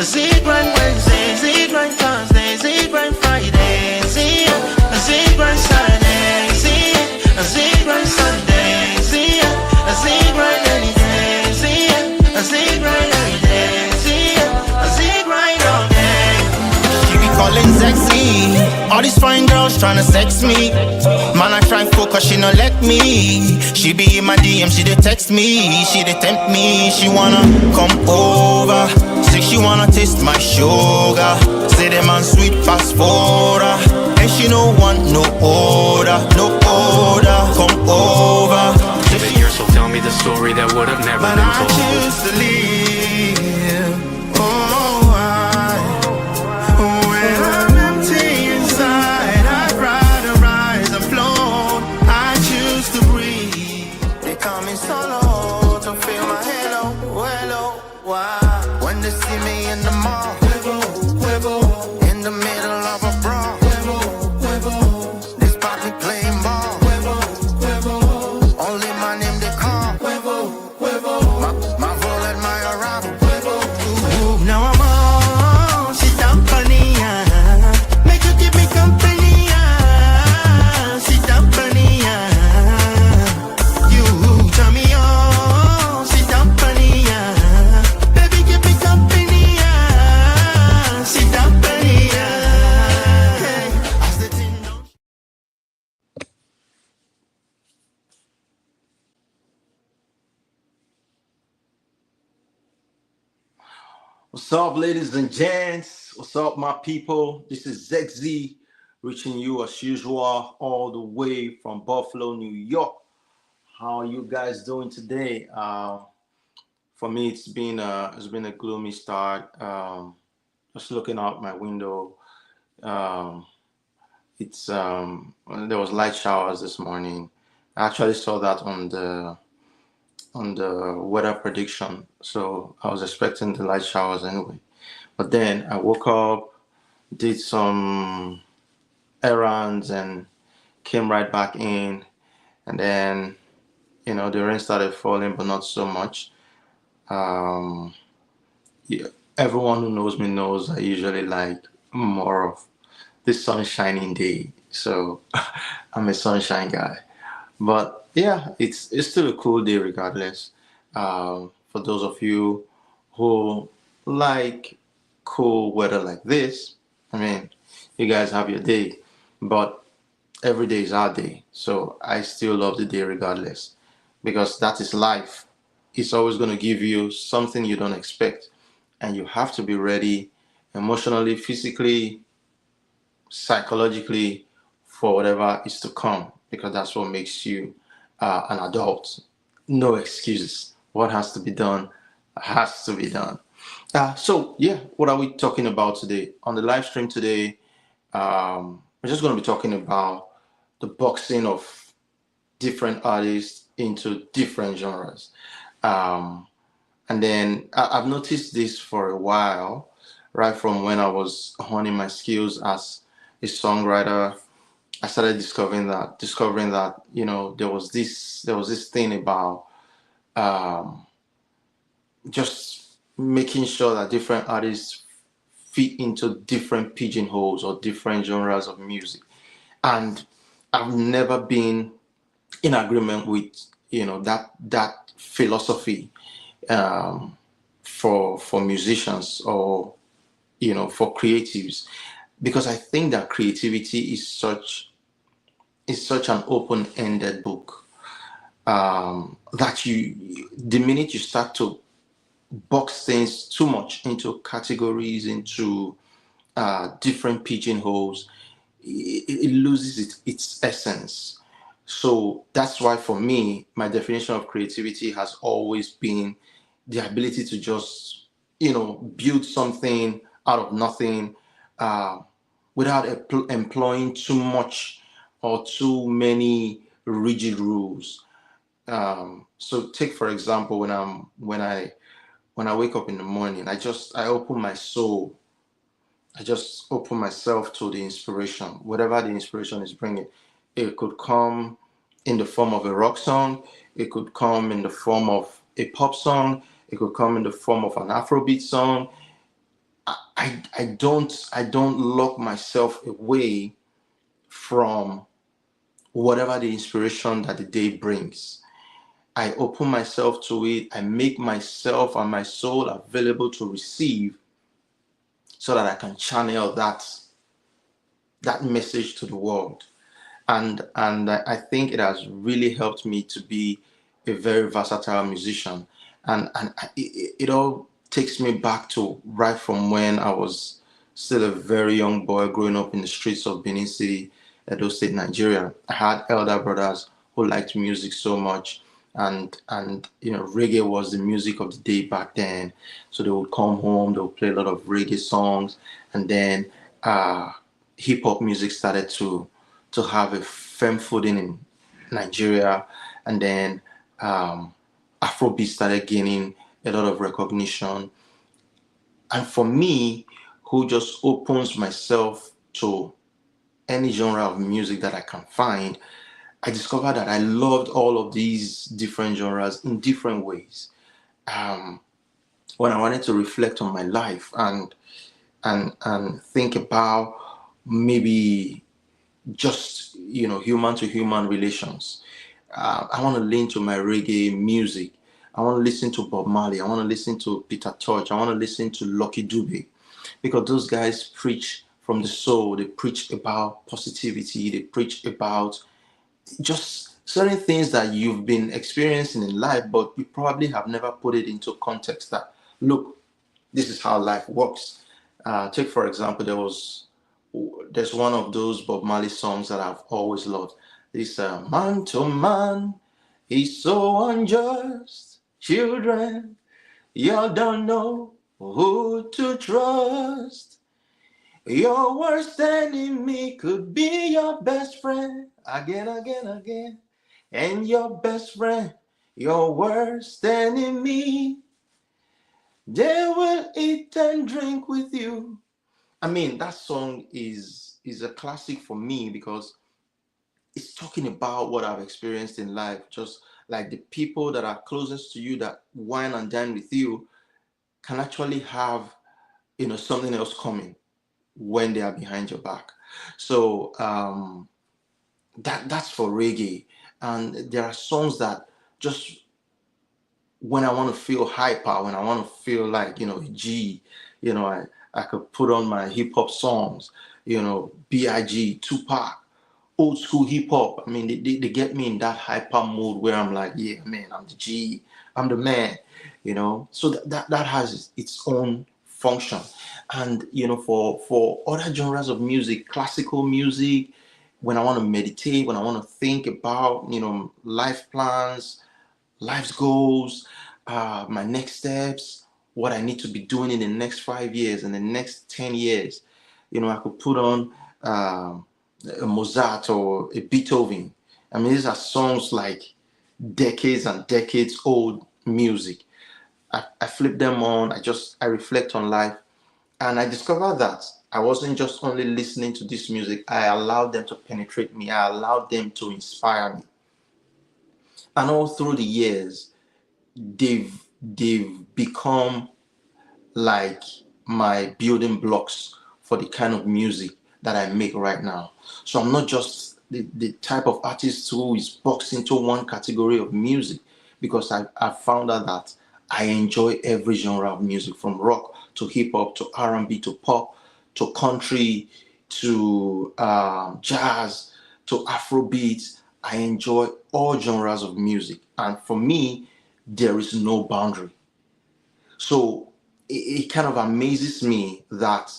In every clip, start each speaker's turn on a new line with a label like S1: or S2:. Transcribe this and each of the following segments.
S1: ZeXzy Wednesday, ZeXzy Thursday, ZeXzy Friday, ZeXzy Saturday, ZeXzy Sunday, ZeXzy any day, ZeXzy any day, ZeXzy all day.
S2: She be calling ZeXzy. All these fine girls tryna sex me. Man, I try focus, she no let me. She be in my DM, she dey text me. She dey tempt me, she wanna come over. Say she wanna taste my sugar. Say the man sweet fast forward. And she no want no order, no order. Come over.
S3: But yours will tell me the story that would have never
S2: But
S3: been
S2: I
S3: told.
S2: choose to leave. Oh, when I'm empty inside, I'd rather rise and float. I choose to breathe. They call me solo to feel my halo, hello. Why? When they see me in the mall, in the middle of a brawl, they spot me playing ball. Only my name they call. My role at my arrival. Now I'm on, sit down, Pania. Make you give me company. Sit down, Pania. You turn me on, sit down, Pania. Baby, give me company. Sit down, Pania. Hey, as the thing don't.
S4: What's up, ladies and gents? What's up, my people? This is ZeXzy, reaching you as usual, all the way from Buffalo, New York. How are you guys doing today? For me, it's been a gloomy start. Just looking out my window, it's there was light showers this morning. I actually saw that on the weather prediction, so I was expecting the light showers anyway. But then I woke up, did some errands, and came right back in. And then, the rain started falling, but not so much. Um, yeah, everyone who knows me knows I usually like more of this sunshining day. So I'm a sunshine guy. But yeah, it's still a cool day regardless. For those of you who like cool weather like this, I mean, you guys have your day, but every day is our day. So I still love the day regardless because that is life. It's always going to give you something you don't expect, and you have to be ready emotionally, physically, psychologically for whatever is to come because that's what makes you an adult. No excuses. What has to be done has to be done. So yeah, what are we talking about today on the live stream today? We're just going to be talking about the boxing of different artists into different genres. And then I've noticed this for a while, right from when I was honing my skills as a songwriter. I started discovering that there was this thing about just making sure that different artists fit into different pigeonholes or different genres of music. And I've never been in agreement with that philosophy for musicians or for creatives, because I think that creativity is such an open-ended book, that the minute you start to box things too much into categories, into different pigeonholes, it loses its essence. So that's why for me, my definition of creativity has always been the ability to just, build something out of nothing, without employing too much or too many rigid rules. So take for example, when I wake up in the morning, I open my soul. I just open myself to the inspiration, whatever the inspiration is bringing. It could come in the form of a rock song. It could come in the form of a pop song. It could come in the form of an Afrobeat song. I don't lock myself away from whatever the inspiration that the day brings. I open myself to it. I make myself and my soul available to receive so that I can channel that message to the world. And I think it has really helped me to be a very versatile musician. And it all takes me back to right from when I was still a very young boy growing up in the streets of Benin City, Edo State, Nigeria. I had elder brothers who liked music so much, and reggae was the music of the day back then. So they would come home, they would play a lot of reggae songs, and then uh, hip hop music started to have a firm footing in Nigeria, and then Afrobeat started gaining a lot of recognition. And for me, who just opens myself to any genre of music that I can find, I discovered that I loved all of these different genres in different ways. Um, when I wanted to reflect on my life and think about maybe just human to human relations, I want to lean to my reggae music. I want to listen to Bob Marley. I want to listen to Peter Tosh. I want to listen to Lucky Dube, because those guys preach from the soul. They preach about positivity. They preach about just certain things that you've been experiencing in life, but you probably have never put it into context that, look, this is how life works. Take, for example, there's one of those Bob Marley songs that I've always loved. This man to man is so unjust. Children, y'all don't know who to trust. Your worst enemy could be your best friend. Again, again, again. And your best friend, your worst enemy, they will eat and drink with you. I mean, that song is a classic for me because it's talking about what I've experienced in life. Just like the people that are closest to you, that wine and dine with you, can actually have something else coming when they are behind your back. So that's for reggae. And there are songs that just, when I want to feel hyper, when I want to feel like, G, I could put on my hip hop songs, B.I.G., Tupac, old school hip hop. I mean, they get me in that hyper mode where I'm like, yeah, man, I'm the G, I'm the man, So that has its own function. And, for other genres of music, classical music, when I want to meditate, when I want to think about, life plans, life's goals, my next steps, what I need to be doing in the next 5 years, in the next 10 years. I could put on a Mozart or a Beethoven. I mean, these are songs like decades and decades old music. I flip them on, I reflect on life, and I discovered that I wasn't just only listening to this music, I allowed them to penetrate me, I allowed them to inspire me. And all through the years, they've become like my building blocks for the kind of music that I make right now. So I'm not just the type of artist who is boxed into one category of music, because I found out that I enjoy every genre of music, from rock to hip hop to R&B to pop to country to jazz to Afrobeats. I enjoy all genres of music, and for me, there is no boundary. So it kind of amazes me that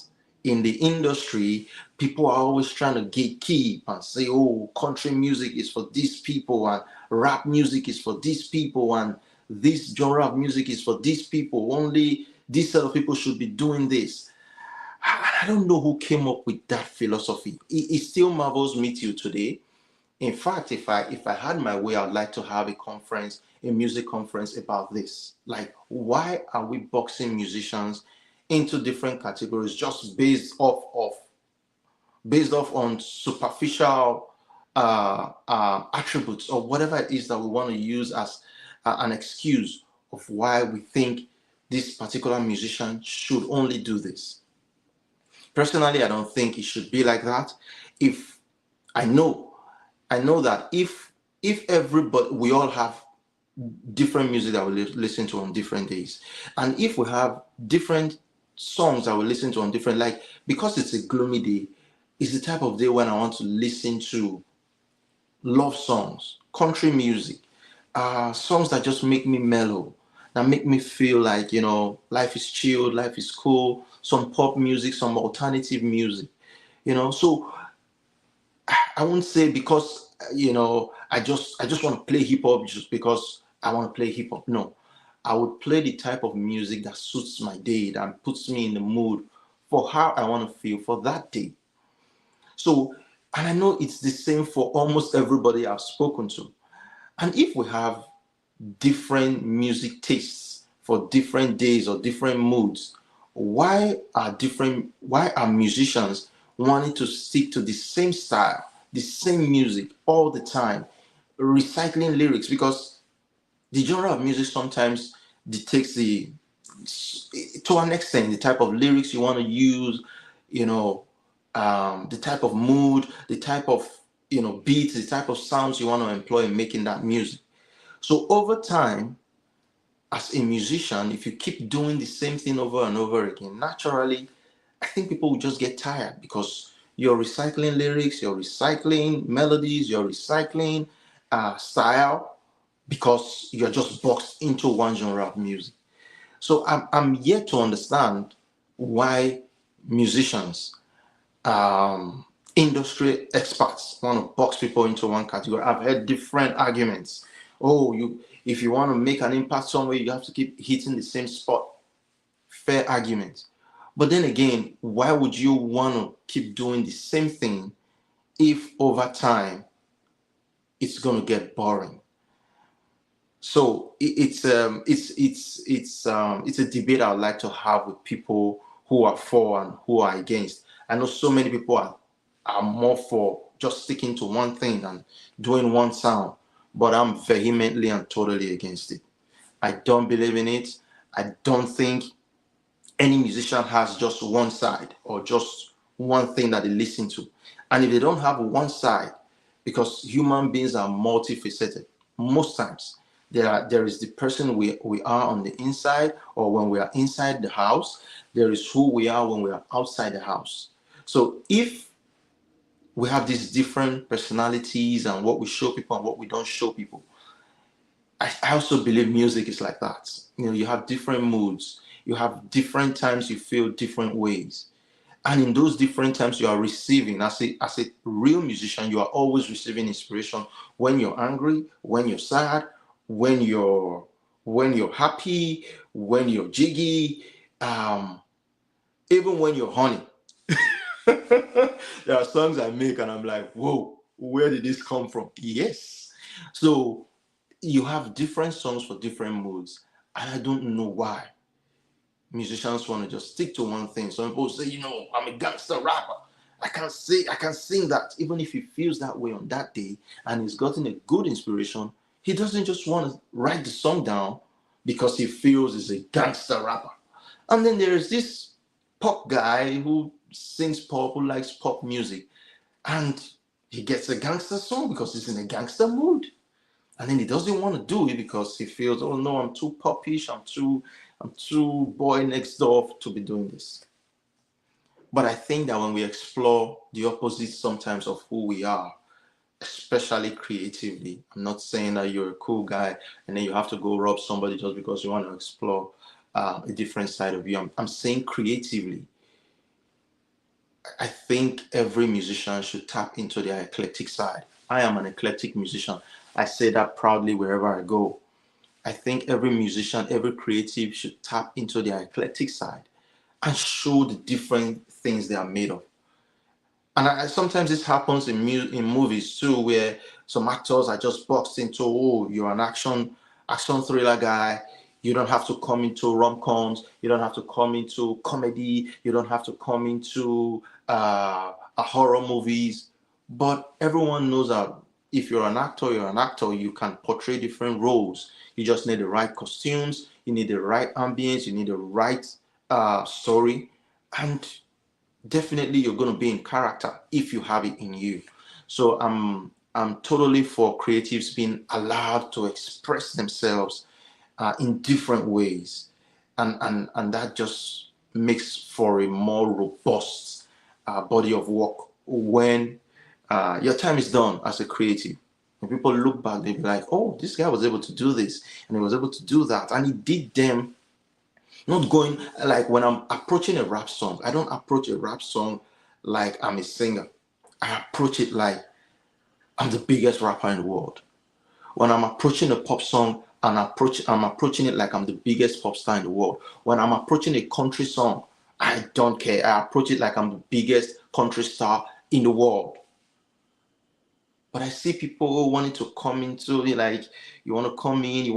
S4: in the industry, people are always trying to gatekeep and say, oh, country music is for these people, and rap music is for these people, and this genre of music is for these people. Only this set of people should be doing this. I don't know who came up with that philosophy. It still marvels me till today. In fact, if I had my way, I'd like to have a music conference about this. Like, why are we boxing musicians into different categories just based off on superficial attributes, or whatever it is that we want to use as an excuse of why we think this particular musician should only do this? Personally, I don't think it should be like that. If I know, I know that if everybody, we all have different music that we listen to on different days, and if we have different songs that we listen to on different, like, because it's a gloomy day, it's the type of day when I want to listen to love songs, country music, songs that just make me mellow, that make me feel like, life is chilled, life is cool, some pop music, some alternative music, So I won't say because, I just want to play hip hop just because I want to play hip hop. No, I would play the type of music that suits my day, that puts me in the mood for how I want to feel for that day. So, and I know it's the same for almost everybody I've spoken to. And if we have different music tastes for different days or different moods, why are musicians wanting to stick to the same style, the same music all the time, recycling lyrics? Because the genre of music sometimes dictates to an extent, the type of lyrics you want to use, you know, the type of mood, the type of beats, the type of sounds you want to employ in making that music. So over time, as a musician, if you keep doing the same thing over and over again, naturally, I think people will just get tired because you're recycling lyrics, you're recycling melodies, you're recycling style because you're just boxed into one genre of music. So I'm yet to understand why musicians, industry experts want to box people into one category. I've heard different arguments. Oh, if you want to make an impact somewhere, you have to keep hitting the same spot. Fair argument. But then again, why would you want to keep doing the same thing if over time it's going to get boring? So it's a debate I would like to have with people who are for and who are against. I know so many people are more for just sticking to one thing and doing one sound, but I'm vehemently and totally against it. I don't believe in it. I don't think any musician has just one side or just one thing that they listen to. And if they don't have one side, because human beings are multifaceted, most times there is the person we are on the inside, or when we are inside the house, there is who we are when we are outside the house. So if we have these different personalities and what we show people and what we don't show people, I also believe music is like that. You have different moods. You have different times you feel different ways. And in those different times you are receiving, as a real musician, you are always receiving inspiration when you're angry, when you're sad, when you're happy, when you're jiggy, even when you're honey. There are songs I make and I'm like, whoa, where did this come from? Yes. So you have different songs for different moods, and I don't know why musicians want to just stick to one thing. Some people say, I'm a gangster rapper. I can sing that. Even if he feels that way on that day and he's gotten a good inspiration, he doesn't just want to write the song down because he feels he's a gangster rapper. And then there is this pop guy who sings pop, who likes pop music, and he gets a gangster song because he's in a gangster mood. And then he doesn't want to do it because he feels, oh no, I'm too popish, I'm too boy next door to be doing this. But I think that when we explore the opposite sometimes of who we are, especially creatively, I'm not saying that you're a cool guy and then you have to go rob somebody just because you want to explore a different side of you. I'm saying creatively. I think every musician should tap into their eclectic side. I am an eclectic musician. I say that proudly wherever I go. I think every musician, every creative should tap into their eclectic side and show the different things they are made of. And sometimes this happens in movies too, where some actors are just boxed into, oh, you're an action thriller guy. You don't have to come into rom-coms. You don't have to come into comedy. You don't have to come into a horror movies. But everyone knows that if you're an actor, you're an actor. You can portray different roles. You just need the right costumes. You need the right ambience. You need the right story, and definitely you're going to be in character if you have it in you. So I'm totally for creatives being allowed to express themselves in different ways, and that just makes for a more robust body of work when your time is done as a creative. When people look back, they'll be like, "Oh, this guy was able to do this, and he was able to do that, and he did them." Not going like when I'm approaching a rap song, I don't approach a rap song like I'm a singer. I approach it like I'm the biggest rapper in the world. When I'm approaching a pop song, I'm approaching it like I'm the biggest pop star in the world. When I'm approaching a country song, I don't care. I approach it like I'm the biggest country star in the world. But I see people wanting to come into it like you want to come in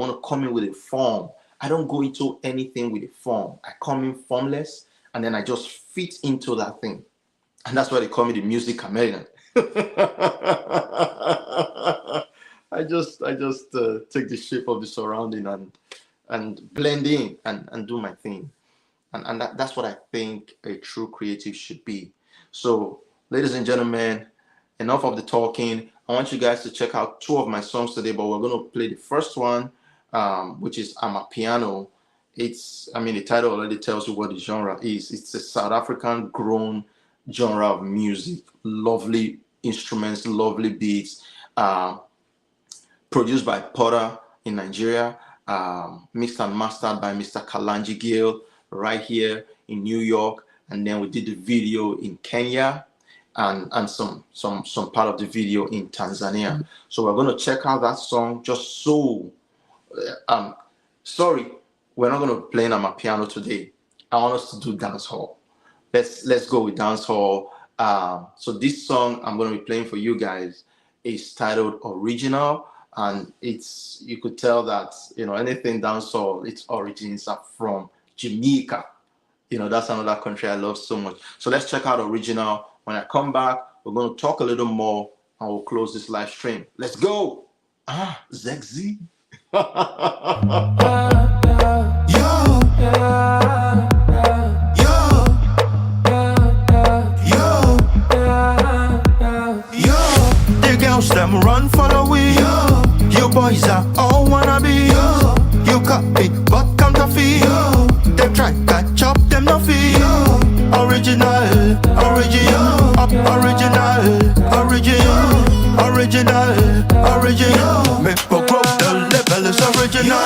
S4: with a form. I don't go into anything with a form. I come in formless and then I just fit into that thing. And that's why they call me the music chameleon. I just take the shape of the surrounding and blend in and do my thing. And that's what I think a true creative should be. So, ladies and gentlemen, enough of the talking. I want you guys to check out two of my songs today, but we're going to play the first one, which is I'm a Piano. The title already tells you what the genre is. It's a South African grown genre of music. Lovely instruments, lovely beats. Produced by Potter in Nigeria, mixed and mastered by Mr. Kalanji Gill right here in New York. And then we did the video in Kenya and some part of the video in Tanzania. So we're going to check out that song just so sorry, we're not going to play on my piano today. I want us to do dancehall. Let's go with dancehall. So this song I'm going to be playing for you guys is titled Original, and you could tell that anything dancehall, its origins are from Jamaica. That's another country I love so much. So let's check out Original. When I come back, we're going to talk a little more and we'll close this live stream. Let's go. ZeXzy.
S2: The girls them run follow we. You boys are all wanna be. You copy but counterfeit. They try catch up, them no feel. Original, original. Make for growth, the level is original.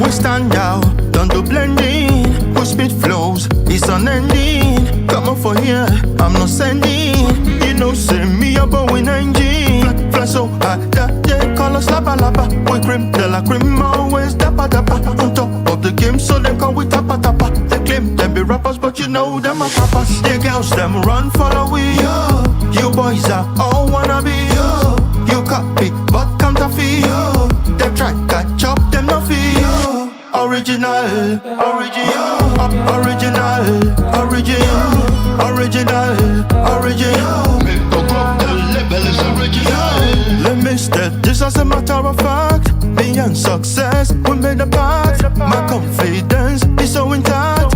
S2: We stand out, don't do blending. We spit flows, it's unending. Come on for here, I'm not sending. Send me a Boeing engine. Fly so high that they call us lapa lapa. We cream de la cream, always dappa dappa. On top of the game, so them call we tappa tappa. They claim them be rappers, but them are papas. The girls them run follow we. You boys are all wanna be. You copy but counterfeit. They try catch up, them no feel. Original. Make the growth, the level is original. Let me state this as a matter of fact. Beyond success, we made a pact. My confidence is so intact.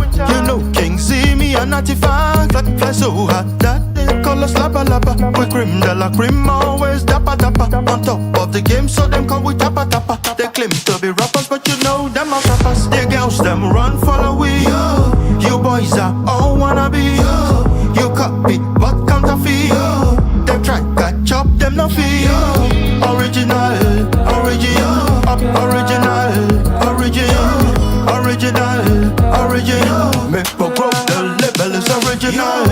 S2: King Z, me an artifact. Fly so hot that they call us lapa lapa. We cream de la cream, always dappa dappa. On top of the game, so them call we tappa tappa. They claim to be rappers, but them are rappers. The girls them run follow we. You boys are all wanna be. You copy but counterfeit. They try catch up, them no feel. Original. Make for growth, the level is original.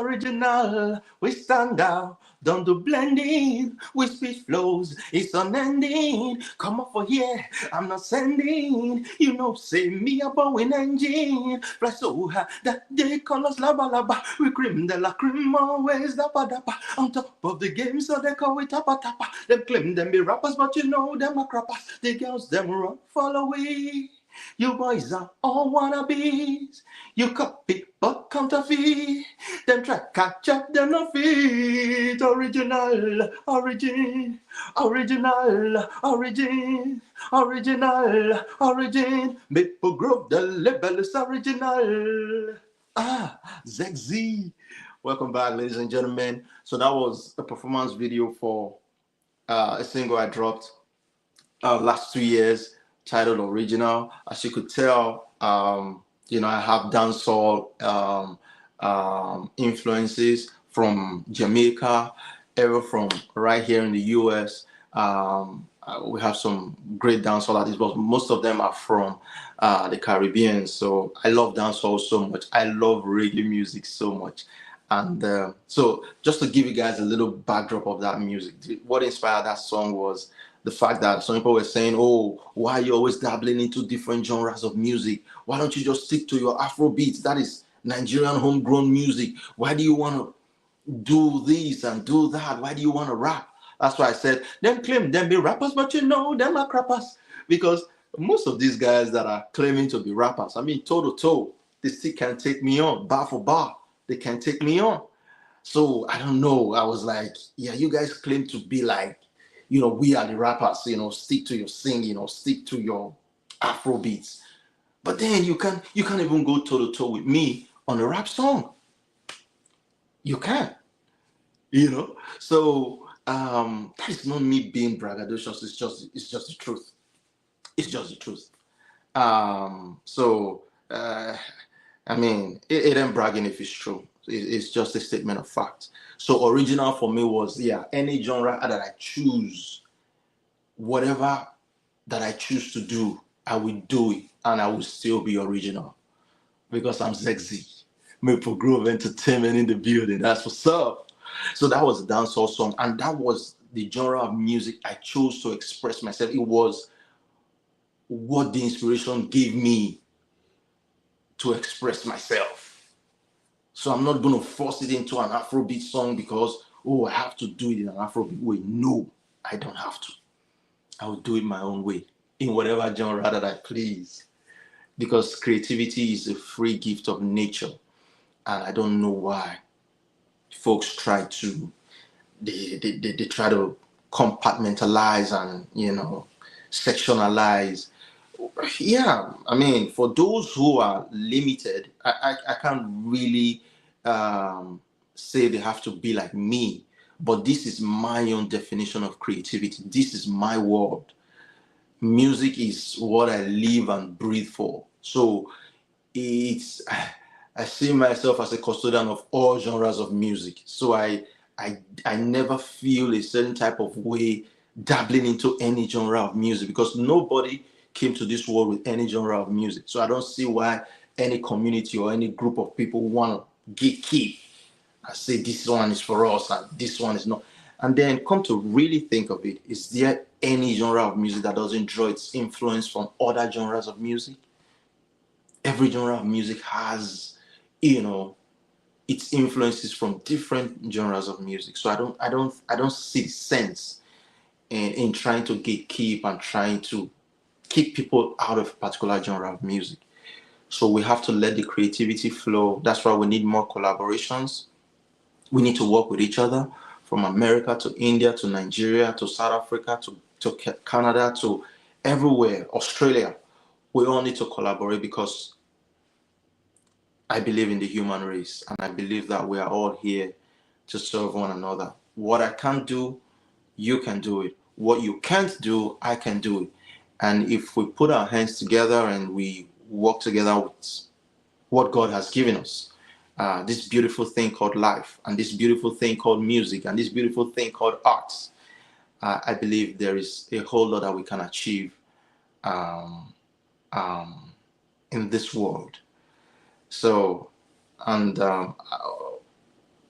S4: Original, we stand out. Don't do blending with speech flows. It's unending. Come up for here. I'm not sending. You know, say me a Boeing engine. Fly so high that they call us laba laba. We cream de la cream always dappa dappa. On top of the game, so they call it tappa tappa. Them claim them be rappers, but you know them are crappers. The girls them run follow we. You boys are all wannabes. You copy but counterfeit. Them try catch up, them no fit. Original, origin. Maple Grove, the label is original. ZeXzy. Welcome back, ladies and gentlemen. So that was a performance video for a single I dropped last 2 years, titled Original. As you could tell, I have dancehall influences from Jamaica, ever from right here in the US. We have some great dancehall artists, but most of them are from the Caribbean. So I love dancehall so much. I love reggae music so much. And so just to give you guys a little backdrop of that music, what inspired that song was the fact that some people were saying, oh, why are you always dabbling into different genres of music? Why don't you just stick to your Afro beats? That is Nigerian homegrown music. Why do you want to do this and do that? Why do you want to rap? That's why I said, them claim them be rappers, but you know, them are crappers. Because most of these guys that are claiming to be rappers, I mean, toe to toe, they still can take me on, bar for bar. They can take me on. So I don't know. I was like, yeah, you guys claim to be like, we are the rappers, stick to your sing, stick to your Afro beats. But then you can't even go toe to toe with me on a rap song. You can't, So that is not me being braggadocious. It's just the truth. It's just the truth. So I mean, it ain't bragging if it's true. It's just a statement of fact. So original for me was, any genre that I choose, whatever that I choose to do, I will do it, and I will still be original because I'm ZeXzy. Maple Grove Entertainment in the building. That's what's up. So that was a dancehall song, and that was the genre of music I chose to express myself. It was what the inspiration gave me to express myself. So I'm not going to force it into an Afrobeat song because, I have to do it in an Afrobeat way. No, I don't have to. I will do it my own way, in whatever genre that I please. Because creativity is a free gift of nature. And I don't know why folks try to, they try to compartmentalize and, sectionalize. Yeah, I mean, for those who are limited, I can't really say they have to be like me, but this is my own definition of creativity. This is my world. Music is what I live and breathe for. So it's I see myself as a custodian of all genres of music. So I never feel a certain type of way dabbling into any genre of music because nobody came to this world with any genre of music. So I don't see why any community or any group of people want to gatekeep and say this one is for us and this one is not. And then come to really think of it, is there any genre of music that doesn't draw its influence from other genres of music? Every genre of music has, its influences from different genres of music. So I don't see sense in trying to gatekeep and trying to keep people out of a particular genre of music. So we have to let the creativity flow. That's why we need more collaborations. We need to work with each other, from America to India to Nigeria to South Africa to Canada to everywhere, Australia. We all need to collaborate because I believe in the human race and I believe that we are all here to serve one another. What I can't do, you can do it. What you can't do, I can do it. And if we put our hands together and we work together with what God has given us, this beautiful thing called life and this beautiful thing called music and this beautiful thing called arts, I believe there is a whole lot that we can achieve um, in this world. So, and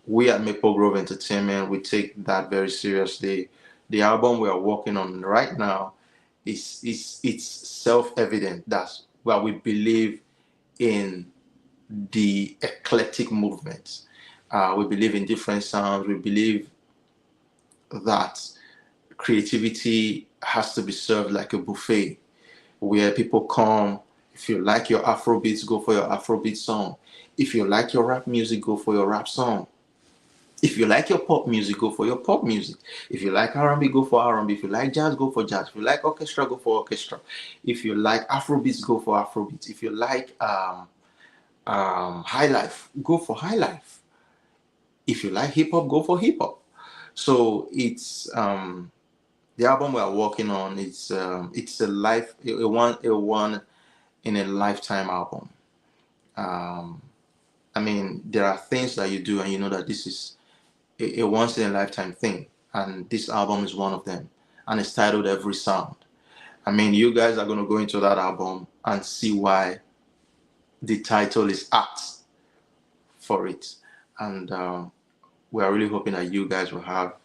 S4: we at Maple Grove Entertainment, we take that very seriously. The album we are working on right now is it's self-evident that well we believe in the eclectic movement. We believe in different sounds. We believe that creativity has to be served like a buffet where people come. If you like your Afro beats, go for your Afrobeat song. If you like your rap music, go for your rap song. If you like your pop music, go for your pop music. If you like R&B, go for R&B. If you like jazz, go for jazz. If you like orchestra, go for orchestra. If you like Afrobeats, go for Afrobeats. If you like high life, go for high life. If you like hip hop, go for hip hop. So it's the album we are working on. It's a one in a lifetime album. Um, I mean, there are things that you do, and you know that this is a once in a lifetime thing, and this album is one of them. And it's titled Every Sound. I mean, you guys are going to go into that album and see why the title is apt for it. And we are really hoping that you guys will have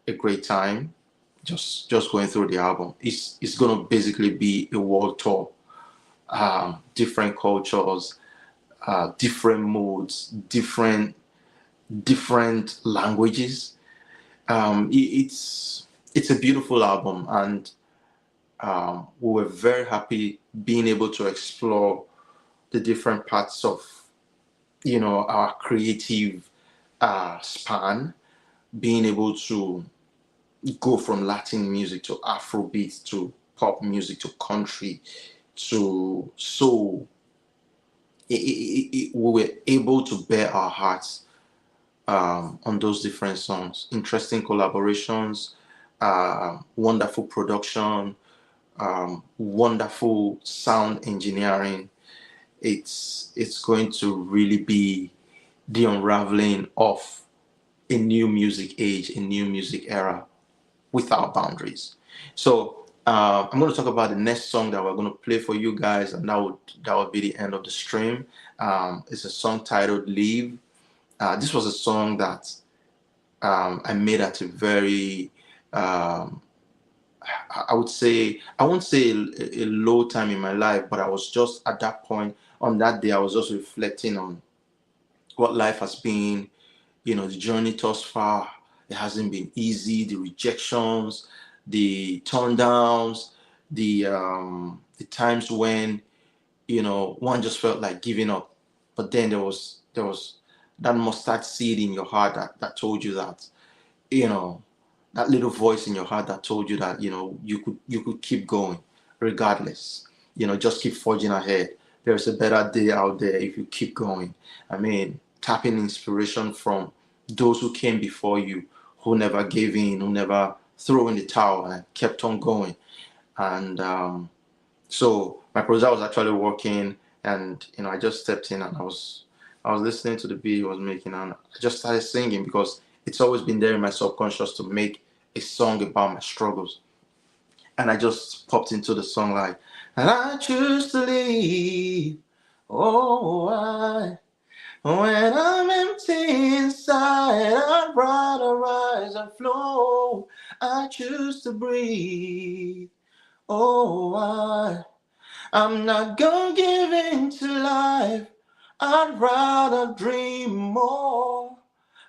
S4: a great time just going through the album. It's going to basically be a world tour, different cultures, different moods, different languages. It's a beautiful album, and we were very happy being able to explore the different parts of our creative span, being able to go from Latin music to Afrobeat to pop music to country to soul. We were able to bear our hearts on those different songs. Interesting collaborations, wonderful production, wonderful sound engineering. It's going to really be the unraveling of a new music age, a new music era without boundaries. So I'm going to talk about the next song that we're going to play for you guys, and that would be the end of the stream. It's a song titled "Leave." This was a song that I made at a very I would say, I won't say a low time in my life, but I was just at that point on that day. I was just reflecting on what life has been, the journey thus far. It hasn't been easy. The rejections, the turn downs, the times when one just felt like giving up, but then there was that mustard seed in your heart that told you that you know that little voice in your heart that told you that you could keep going regardless. Just keep forging ahead. There's a better day out there if you keep going. I mean, tapping inspiration from those who came before you, who never gave in, who never threw in the towel and kept on going. And so my producer was actually working, and I just stepped in, and I was listening to the beat he was making, and I just started singing because it's always been there in my subconscious to make a song about my struggles. And I just popped into the song like, and I choose to leave. Oh, when I'm empty inside, I'd rather rise and flow. I choose to breathe. Oh, I'm not gonna give in to life. I'd rather dream more.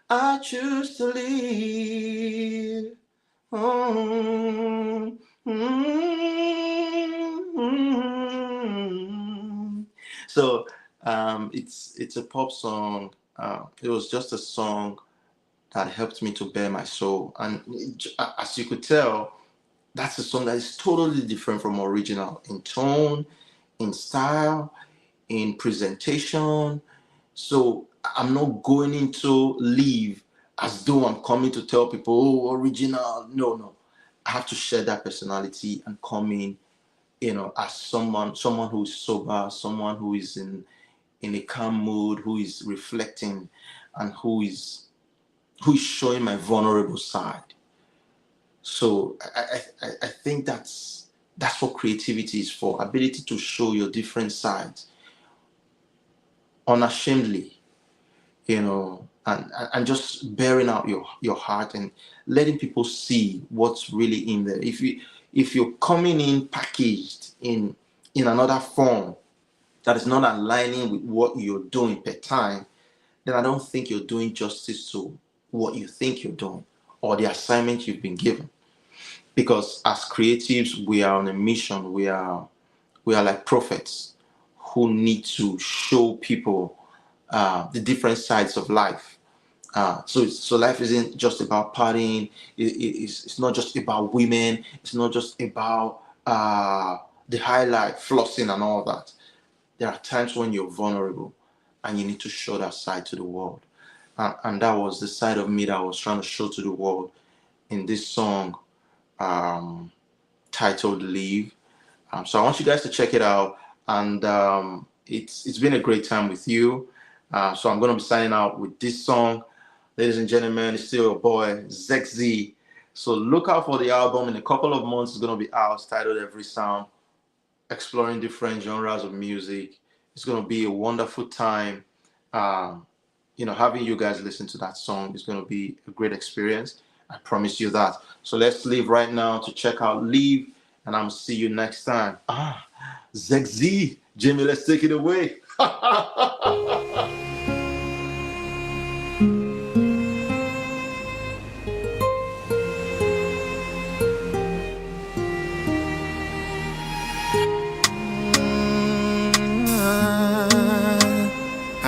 S4: I choose to leave. Mm, So it's a pop song. It was just a song that helped me to bear my soul, and as you could tell, that's a song that is totally different from original in tone, in style, in presentation. So I'm not going into Leave as though I'm coming to tell people, oh, original. No, no. I have to share that personality and come in, as someone who is sober, someone who is in a calm mood, who is reflecting, and who is showing my vulnerable side. So I think that's what creativity is for: ability to show your different sides unashamedly, and just bearing out your heart and letting people see what's really in there. If you're coming in packaged in another form that is not aligning with what you're doing per time, then I don't think you're doing justice to what you think you're doing or the assignment you've been given. Because as creatives, we are on a mission. We are like prophets who need to show people the different sides of life. So life isn't just about partying. It's not just about women. It's not just about the highlight, flossing, and all that. There are times when you're vulnerable, and you need to show that side to the world. And that was the side of me that I was trying to show to the world in this song titled "Leave." So I want you guys to check it out, and it's been a great time with you. So I'm going to be signing out with this song. Ladies and gentlemen, it's still your boy ZeXzy. So look out for the album in a couple of months. It's going to be out, titled Every Sound, exploring different genres of music. It's going to be a wonderful time. Having you guys listen to that song is going to be a great experience. I promise you that. So let's leave right now to check out Leave, and I'm going to see you next time. ZeXzy, Jimmy, let's take it away.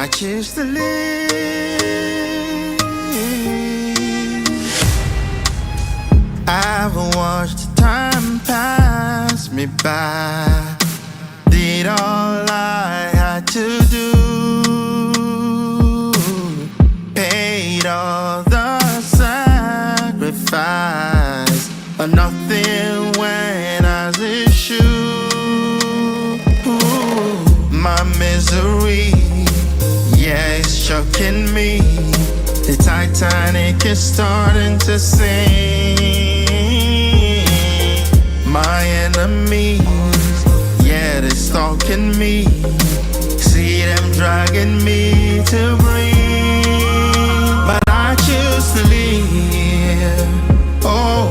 S2: I choose to live. I've watched time pass me by. Did all I had to do. Paid all the sacrifice, but nothing went as it should. My misery, yeah, it's shocking me. The Titanic is starting to sink. My enemies, yeah, they're stalking me. See them dragging me to breathe, but I choose to leave. Oh,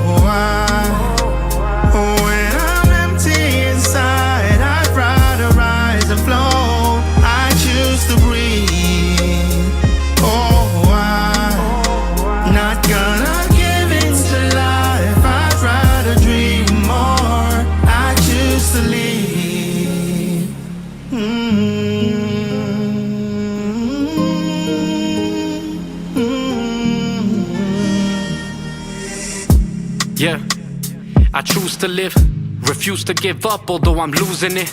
S2: when I'm empty inside, I'd rather rise and flow. I choose to breathe. Oh, not gonna give in to life. I'd rather dream more. I choose to leave.
S3: Yeah, I choose to live, refuse to give up, although I'm losing it.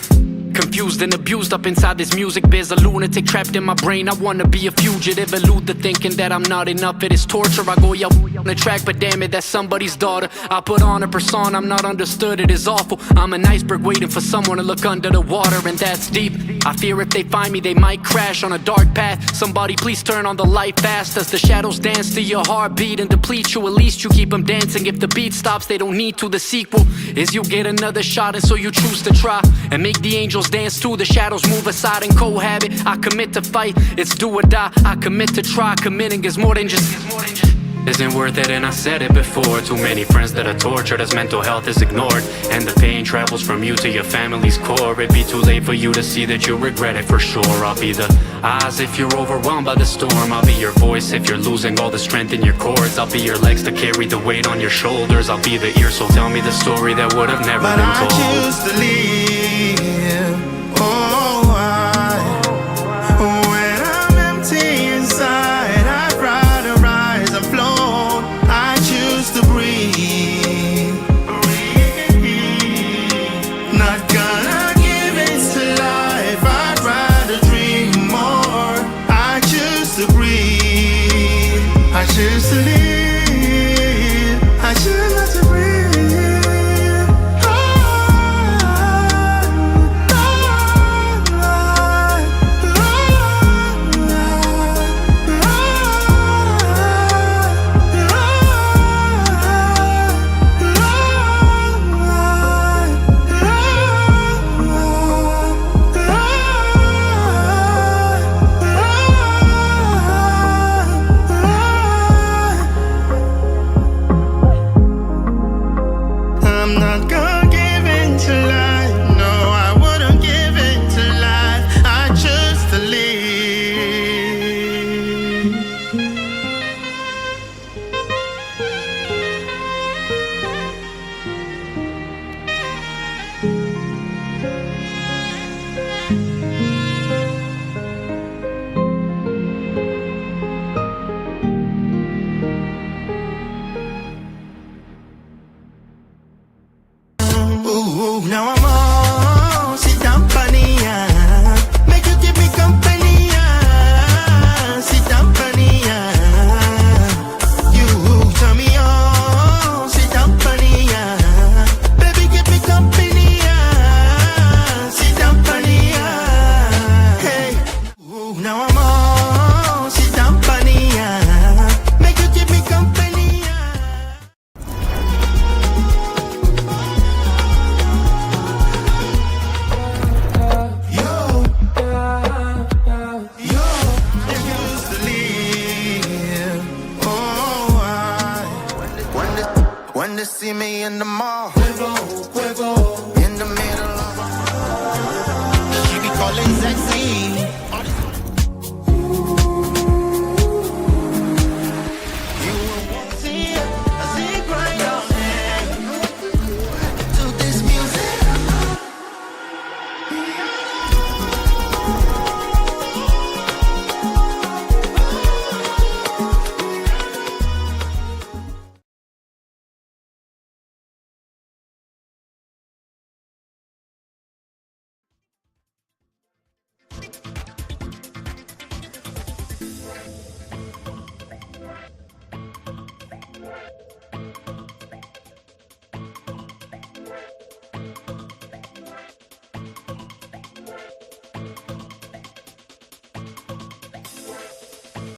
S3: Confused and abused up inside this music biz. A lunatic trapped in my brain. I wanna be a fugitive, elude the thinking that I'm not enough. It is torture. I go yell on the track, but damn it, that's somebody's daughter. I put on a persona, I'm not understood. It is awful. I'm an iceberg waiting for someone to look under the water, and that's deep. I fear if they find me, they might crash on a dark path. Somebody please turn on the light fast, as the shadows dance to your heartbeat and deplete you. At least you keep them dancing. If the beat stops, they don't need to. The sequel is you get another shot, and so you choose to try and make the angels dance too. The shadows move aside and cohabit. I commit to fight, it's do or die. I commit to try. Committing is more than just isn't worth it, and I said it before. Too many friends that are tortured as mental health is ignored, and the pain travels from you to your family's core. It'd be too late for you to see that you regret it for sure. I'll be the eyes if you're overwhelmed by the storm. I'll be your voice if you're losing all the strength in your chords. I'll be your legs to carry the weight on your shoulders. I'll be the ear, so tell me the story that would have never
S2: But
S3: been
S2: I
S3: told.
S2: choose to leave. Oh, when I'm empty inside, I'd rather rise and float. I choose to breathe. Not gonna give in to life. I'd rather dream more. I choose to breathe. I choose to live. I choose not to breathe. Oh, Ooh, now I'm on, sit down, pania. Make you give me company, sit down, pania. You turn me on, sit down, pania. Baby, give me company, sit down, pania. Hey, ooh, now I'm on, sit down, pania. Make you give me company. When they see me in the mall, in the middle of she be calling ZeXzy.